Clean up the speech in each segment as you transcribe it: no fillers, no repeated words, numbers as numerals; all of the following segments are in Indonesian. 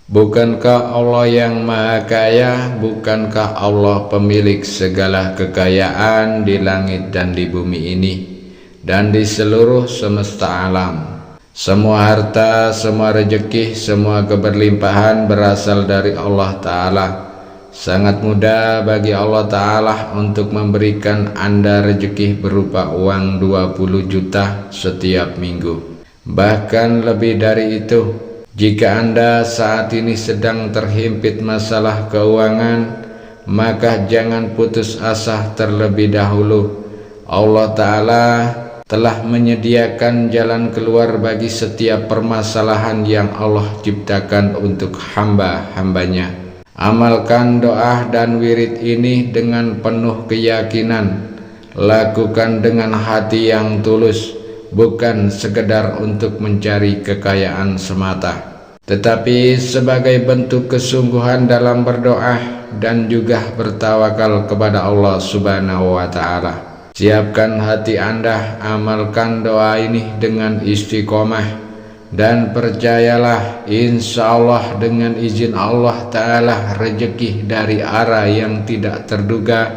Bukankah Allah yang Maha Kaya? Bukankah Allah pemilik segala kekayaan di langit dan di bumi ini dan di seluruh semesta alam? Semua harta, semua rezeki, semua keberlimpahan berasal dari Allah Ta'ala. Sangat mudah bagi Allah Ta'ala untuk memberikan Anda rezeki berupa uang 20 juta setiap minggu. Bahkan lebih dari itu. Jika Anda saat ini sedang terhimpit masalah keuangan, maka jangan putus asa terlebih dahulu. Allah Ta'ala telah menyediakan jalan keluar bagi setiap permasalahan yang Allah ciptakan untuk hamba-hambanya. Amalkan doa dan wirid ini dengan penuh keyakinan. Lakukan dengan hati yang tulus, bukan sekedar untuk mencari kekayaan semata, tetapi sebagai bentuk kesungguhan dalam berdoa dan juga bertawakal kepada Allah Subhanahu wa Ta'ala. Siapkan hati Anda, amalkan doa ini dengan istiqomah, dan percayalah, insya Allah dengan izin Allah Ta'ala rezeki dari arah yang tidak terduga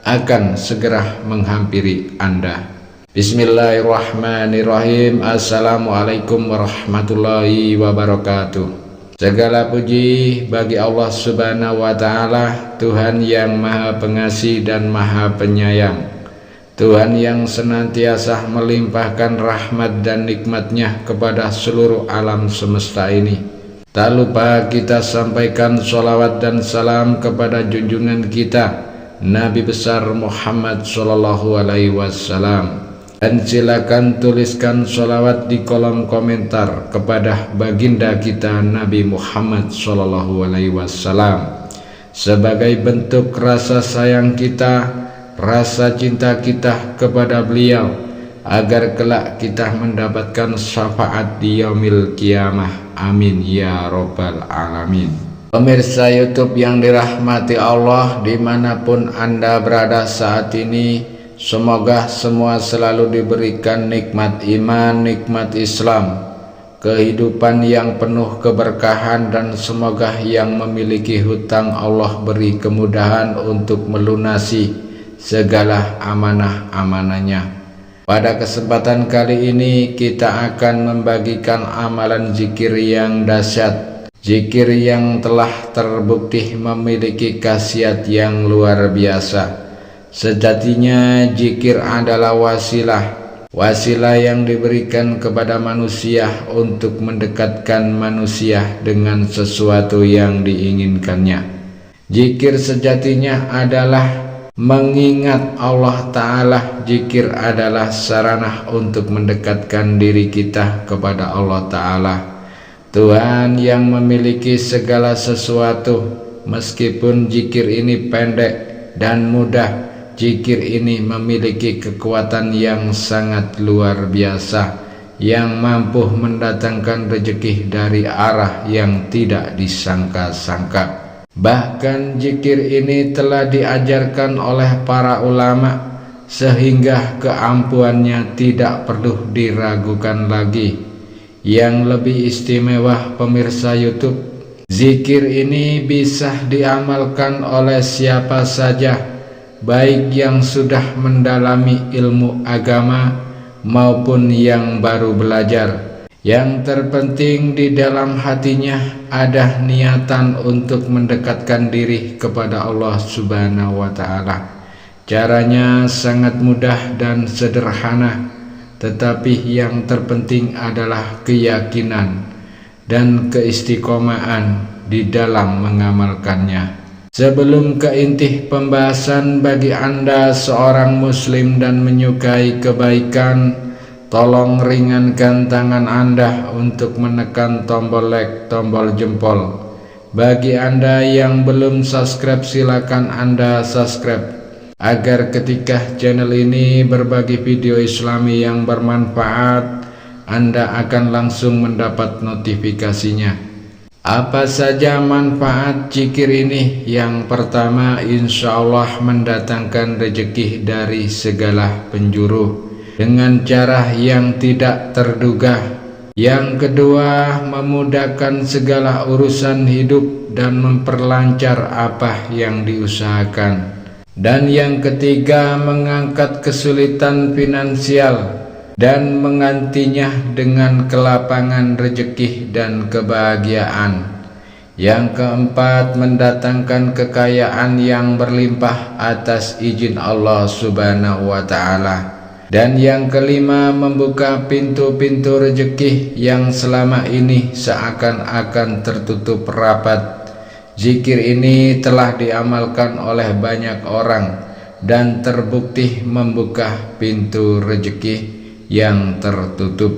akan segera menghampiri Anda. Bismillahirrahmanirrahim. Assalamualaikum warahmatullahi wabarakatuh. Segala puji bagi Allah Subhanahu wa Ta'ala, Tuhan yang Maha Pengasih dan Maha Penyayang, Tuhan yang senantiasa melimpahkan rahmat dan nikmat-Nya kepada seluruh alam semesta ini. Tak lupa kita sampaikan sholawat dan salam kepada junjungan kita Nabi besar Muhammad Sallallahu Alaihi Wasallam. Dan silakan tuliskan sholawat di kolom komentar kepada baginda kita Nabi Muhammad Sallallahu Alaihi Wasallam sebagai bentuk rasa sayang kita, rasa cinta kita kepada beliau, agar kelak kita mendapatkan syafaat di yaumil kiamah. Amin ya robbal alamin. Pemirsa YouTube yang dirahmati Allah, dimanapun Anda berada saat ini, semoga semua selalu diberikan nikmat iman, nikmat Islam, kehidupan yang penuh keberkahan, dan semoga yang memiliki hutang Allah beri kemudahan untuk melunasi segala amanah-amanahnya. Pada kesempatan kali ini kita akan membagikan amalan zikir yang dahsyat, zikir yang telah terbukti memiliki khasiat yang luar biasa. Sejatinya zikir adalah wasilah yang diberikan kepada manusia untuk mendekatkan manusia dengan sesuatu yang diinginkannya. Zikir sejatinya adalah mengingat Allah Ta'ala. Zikir adalah sarana untuk mendekatkan diri kita kepada Allah Ta'ala, Tuhan yang memiliki segala sesuatu. Meskipun zikir ini pendek dan mudah, zikir ini memiliki kekuatan yang sangat luar biasa, yang mampu mendatangkan rezeki dari arah yang tidak disangka-sangka. Bahkan zikir ini telah diajarkan oleh para ulama, sehingga keampuhannya tidak perlu diragukan lagi. Yang lebih istimewa, pemirsa YouTube, zikir ini bisa diamalkan oleh siapa saja, baik yang sudah mendalami ilmu agama maupun yang baru belajar. Yang terpenting di dalam hatinya ada niatan untuk mendekatkan diri kepada Allah Subhanahu wa Ta'ala. Caranya sangat mudah dan sederhana, tetapi yang terpenting adalah keyakinan dan keistiqomahan di dalam mengamalkannya. Sebelum ke inti pembahasan, bagi Anda seorang muslim dan menyukai kebaikan, tolong ringankan tangan Anda untuk menekan tombol like, tombol jempol. Bagi Anda yang belum subscribe, silakan Anda subscribe, agar ketika channel ini berbagi video Islami yang bermanfaat, Anda akan langsung mendapat notifikasinya. Apa saja manfaat zikir ini? Yang pertama, insya Allah mendatangkan rezeki dari segala penjuru dengan cara yang tidak terduga. Yang kedua, memudahkan segala urusan hidup dan memperlancar apa yang diusahakan. Dan yang ketiga, mengangkat kesulitan finansial dan menggantinya dengan kelapangan rezeki dan kebahagiaan. Yang keempat, mendatangkan kekayaan yang berlimpah atas izin Allah Subhanahu wa Ta'ala. Dan yang kelima, membuka pintu-pintu rezeki yang selama ini seakan-akan tertutup rapat. Zikir ini telah diamalkan oleh banyak orang dan terbukti membuka pintu rezeki yang tertutup,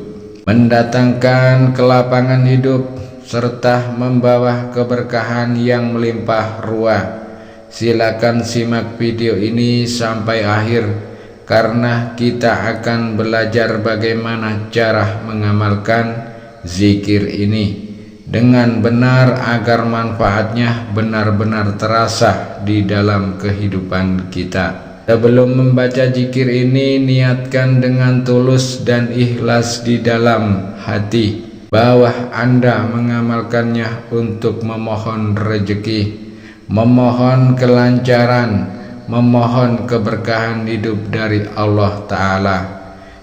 mendatangkan kelapangan hidup, serta membawa keberkahan yang melimpah ruah. Silakan simak video ini sampai akhir, karena kita akan belajar bagaimana cara mengamalkan zikir ini dengan benar agar manfaatnya benar-benar terasa di dalam kehidupan kita. Sebelum membaca zikir ini, niatkan dengan tulus dan ikhlas di dalam hati bahwa Anda mengamalkannya untuk memohon rezeki, memohon kelancaran, memohon keberkahan hidup dari Allah Ta'ala.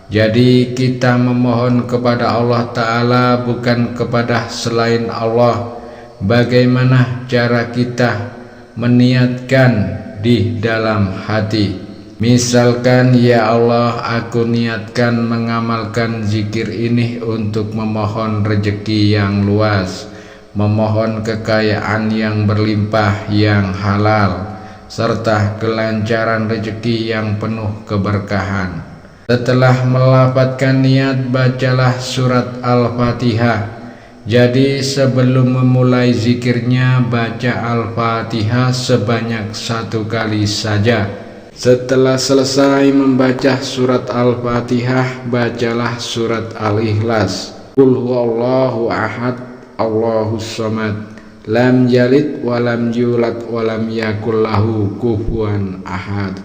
Jadi kita memohon kepada Allah Ta'ala, bukan kepada selain Allah. Bagaimana cara kita meniatkan di dalam hati? Misalkan, ya Allah, aku niatkan mengamalkan zikir ini untuk memohon rezeki yang luas, memohon kekayaan yang berlimpah yang halal, serta kelancaran rezeki yang penuh keberkahan. Setelah melafadzkan niat, bacalah surat Al-Fatihah. Jadi sebelum memulai zikirnya, baca Al-Fatihah sebanyak 1 kali saja. Setelah selesai membaca surat Al-Fatihah, bacalah surat Al-Ikhlas. Qul huwallahu ahad, Allahus samad, lam yalid walam yulad walam yakul lahu kufuwan ahad.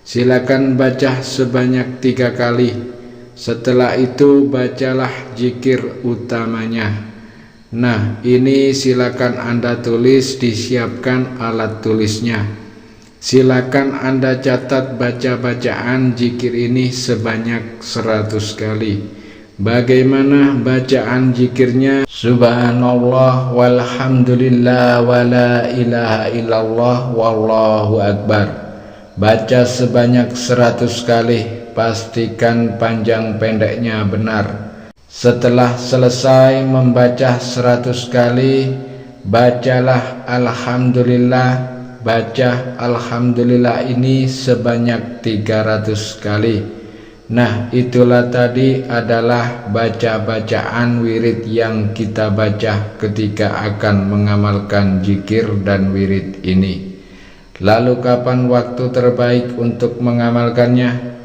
Silakan baca sebanyak 3 kali. Setelah itu bacalah zikir utamanya. Nah, ini silakan Anda tulis, disiapkan alat tulisnya. Silakan Anda catat baca-bacaan zikir ini sebanyak 100 kali. Bagaimana bacaan zikirnya? Subhanallah walhamdulillah wala ilaha illallah wallahu akbar. Baca sebanyak 100 kali, pastikan panjang pendeknya benar. Setelah selesai membaca 100 kali, bacalah Alhamdulillah. Baca Alhamdulillah ini sebanyak 300 kali. Nah, itulah tadi adalah baca-bacaan wirid yang kita baca ketika akan mengamalkan zikir dan wirid ini. Lalu kapan waktu terbaik untuk mengamalkannya?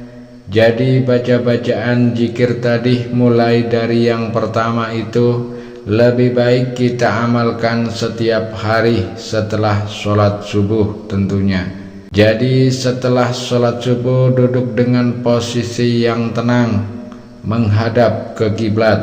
Jadi baca-bacaan zikir tadi, mulai dari yang pertama itu, lebih baik kita amalkan setiap hari setelah sholat subuh tentunya. Jadi setelah sholat subuh, duduk dengan posisi yang tenang, menghadap ke kiblat,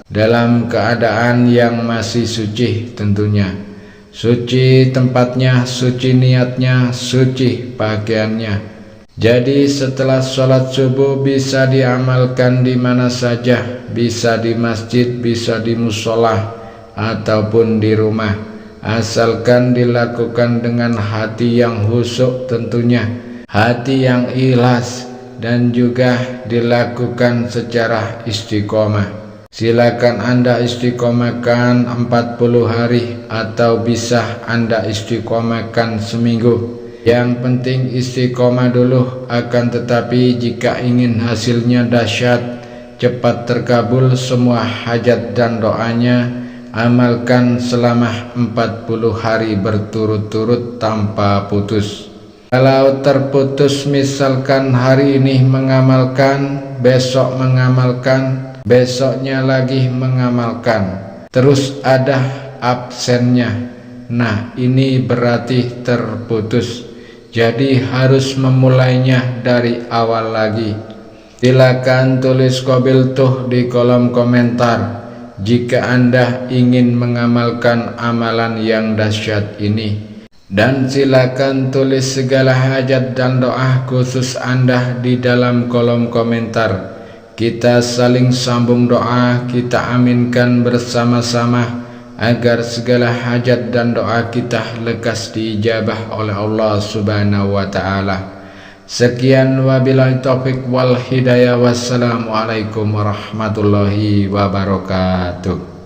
dalam keadaan yang masih suci tentunya. Suci tempatnya, suci niatnya, suci pakaiannya. Jadi setelah sholat subuh bisa diamalkan di mana saja, bisa di masjid, bisa di musola, ataupun di rumah, asalkan dilakukan dengan hati yang khusyuk tentunya, hati yang ikhlas, dan juga dilakukan secara istiqomah. Silakan Anda istiqomahkan 40 hari atau bisa Anda istiqomahkan seminggu. Yang penting istiqomah dulu. Akan tetapi jika ingin hasilnya dahsyat, cepat terkabul semua hajat dan doanya, amalkan selama 40 hari berturut-turut tanpa putus. Kalau terputus, misalkan hari ini mengamalkan, besok mengamalkan, besoknya lagi mengamalkan, terus ada absennya, nah ini berarti terputus. Jadi harus memulainya dari awal lagi. Silakan tulis qabiltuh di kolom komentar. jika Anda ingin mengamalkan amalan yang dahsyat ini. Dan silakan tulis segala hajat dan doa khusus Anda di dalam kolom komentar. Kita saling sambung doa, kita aminkan bersama-sama agar segala hajat dan doa kita lekas diijabah oleh Allah Subhanahu wa taala. Sekian wabillahi taufik wal hidayah. Wassalamualaikum warahmatullahi wabarakatuh.